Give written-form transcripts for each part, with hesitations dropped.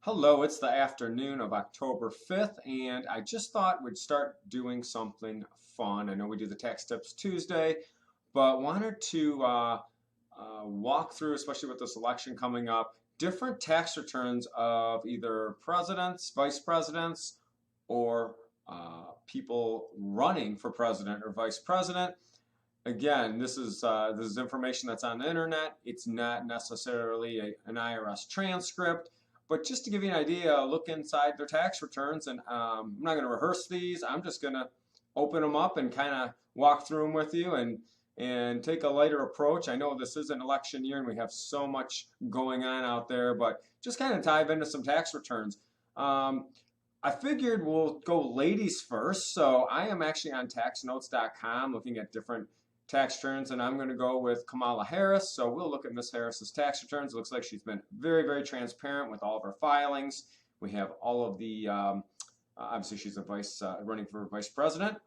Hello, it's the afternoon of October 5th, and I just thought we'd start doing something fun. I know we do the Tax Tips Tuesday, but wanted to walk through, especially with this election coming up, different tax returns of either presidents, vice presidents, or people running for president or vice president. Again, this is information that's on the internet. It's not necessarily an IRS transcript, but just to give you an idea, look inside their tax returns, and I'm not going to rehearse these. I'm just going to open them up and kind of walk through them with you and take a lighter approach. I know this is an election year and we have so much going on out there, but just kind of dive into some tax returns. I figured we'll go ladies first, so I am actually on taxnotes.com looking at different tax returns, and I'm going to go with Kamala Harris. So we'll look at Ms. Harris's tax returns. It looks like she's been very, very transparent with all of her filings. We have all of the, obviously she's running for vice president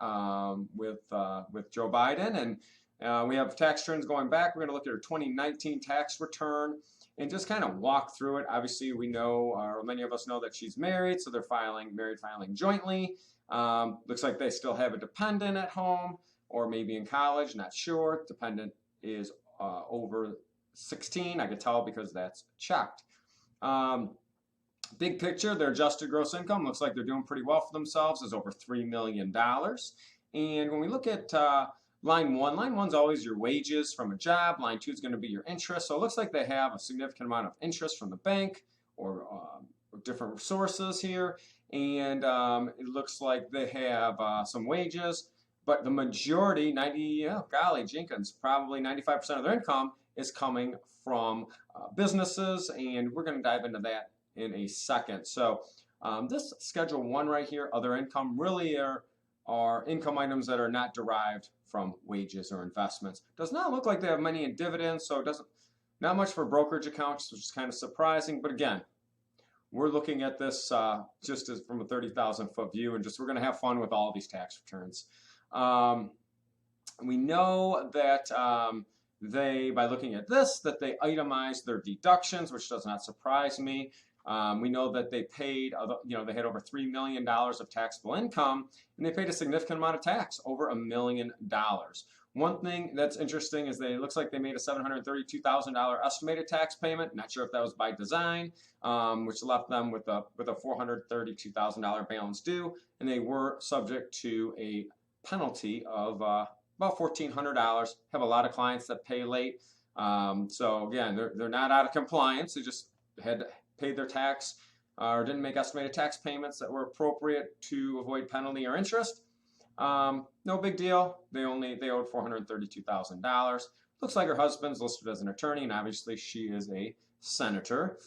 with Joe Biden, and we have tax returns going back. We're going to look at her 2019 tax return and just kind of walk through it. Obviously, we know, or many of us know, that she's married, so they're filing jointly. Looks like they still have a dependent at home, or maybe in college, not sure. Dependent is over 16. I could tell because that's checked. Big picture, their adjusted gross income looks like they're doing pretty well for themselves. Is over $3 million. And when we look at line one's always your wages from a job. Line two is going to be your interest. So it looks like they have a significant amount of interest from the bank or different sources here. And it looks like they have some wages. But the majority, golly Jenkins, probably 95% of their income is coming from businesses, and we're going to dive into that in a second. So this Schedule 1 right here, other income, really are income items that are not derived from wages or investments. Does not look like they have many in dividends, so it doesn't, not much for brokerage accounts, which is kind of surprising. But again, we're looking at this just as from a 30,000 foot view, and we're going to have fun with all of these tax returns. We know that by looking at this, that they itemize their deductions, which does not surprise me. We know that they paid, they had over $3 million of taxable income, and they paid a significant amount of tax, over $1 million. One thing that's interesting is it looks like they made a $732,000 estimated tax payment. Not sure if that was by design, which left them with a $432,000 balance due, and they were subject to a penalty of about $1,400. Have a lot of clients that pay late. So again, they're not out of compliance. They just had paid their tax or didn't make estimated tax payments that were appropriate to avoid penalty or interest. No big deal. They owed $432,000. Looks like her husband's listed as an attorney, and obviously she is a senator.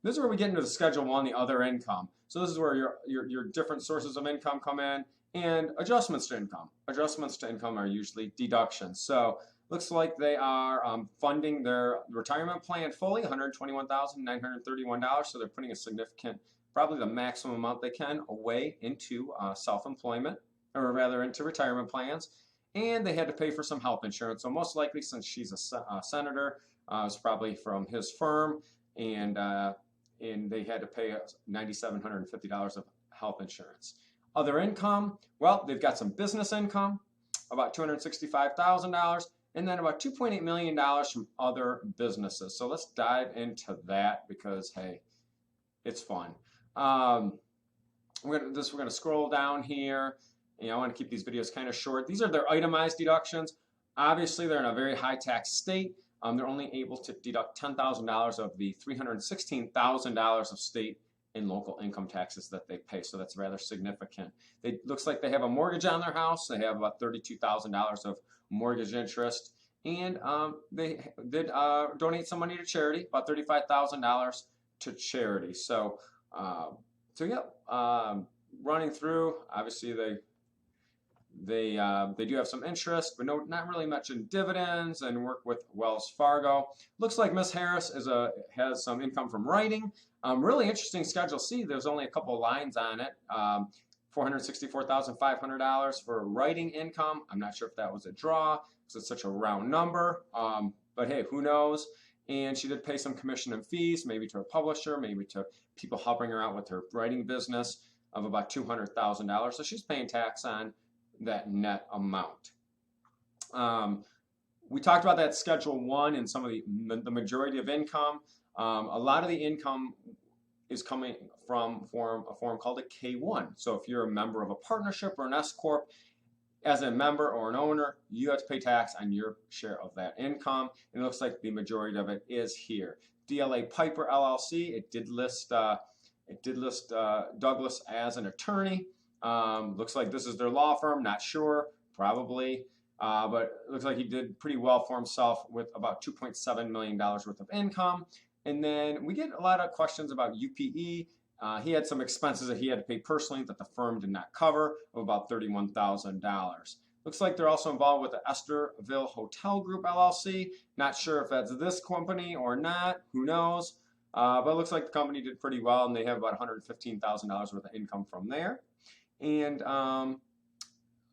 This is where we get into the Schedule 1, the other income. So this is where your different sources of income come in, and adjustments to income. Adjustments to income are usually deductions. So looks like they are funding their retirement plan fully, $121,931. So they're putting a significant, probably the maximum amount they can, away into self-employment, or rather into retirement plans. And they had to pay for some health insurance. So most likely, since she's a senator, it's probably from his firm, and they had to pay $9,750 of health insurance. Other income, well, they've got some business income, about $265,000, and then about $2.8 million from other businesses. So let's dive into that because, hey, it's fun. We're gonna scroll down here. I want to keep these videos kind of short. These are their itemized deductions. Obviously, they're in a very high tax state. They're only able to deduct $10,000 of the $316,000 of state and local income taxes that they pay. So that's rather significant. Looks like they have a mortgage on their house. They have about $32,000 of mortgage interest. And they did donate some money to charity, about $35,000 to charity. So, running through, obviously they do have some interest, but not really much in dividends, and work with Wells Fargo. Looks like Ms. Harris has some income from writing. Really interesting Schedule C. There's only a couple lines on it. $464,500 for writing income. I'm not sure if that was a draw because it's such a round number, but hey, who knows? And she did pay some commission and fees, maybe to a publisher, maybe to people helping her out with her writing business, of about $200,000. So she's paying tax on that net amount. We talked about that Schedule 1 and some of the majority of income. A lot of the income is coming from a form called a K1. So if you're a member of a partnership or an S Corp, as a member or an owner, you have to pay tax on your share of that income. And it looks like the majority of it is here. DLA Piper LLC, it did list Douglas as an attorney. Looks like this is their law firm, not sure, probably. But it looks like he did pretty well for himself with about $2.7 million worth of income. And then we get a lot of questions about UPE. He had some expenses that he had to pay personally that the firm did not cover, of about $31,000. Looks like they're also involved with the Esterville Hotel Group LLC. Not sure if that's this company or not. Who knows? But it looks like the company did pretty well, and they have about $115,000 worth of income from there. And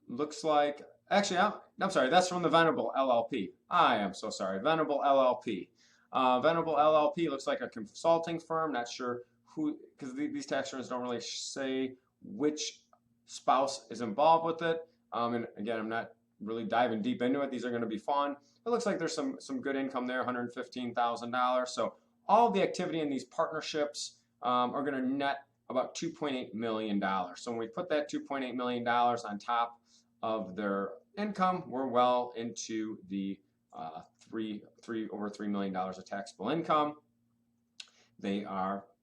looks like, actually, I'm sorry, that's from the Venable LLP. I am so sorry, Venable LLP. Venable LLP looks like a consulting firm. Not sure who, because these tax returns don't really say which spouse is involved with it. And again, I'm not really diving deep into it. These are going to be fun. It looks like there's some good income there, $115,000. So all the activity in these partnerships are going to net about $2.8 million. So when we put that $2.8 million on top of their income, we're well into the over $3 million of taxable income.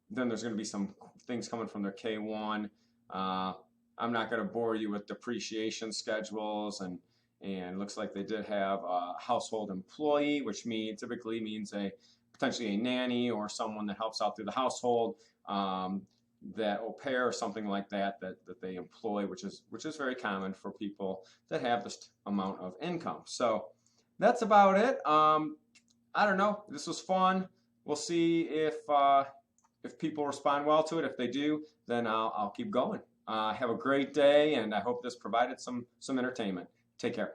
Then there's going to be some things coming from their K1. I'm not going to bore you with depreciation schedules, and it looks like they did have a household employee, which typically means potentially a nanny or someone that helps out through the household, that au pair or something like that they employ, which is very common for people that have this amount of income. So that's about it. I don't know. This was fun. We'll see if people respond well to it. If they do, then I'll keep going. Have a great day, and I hope this provided some entertainment. Take care.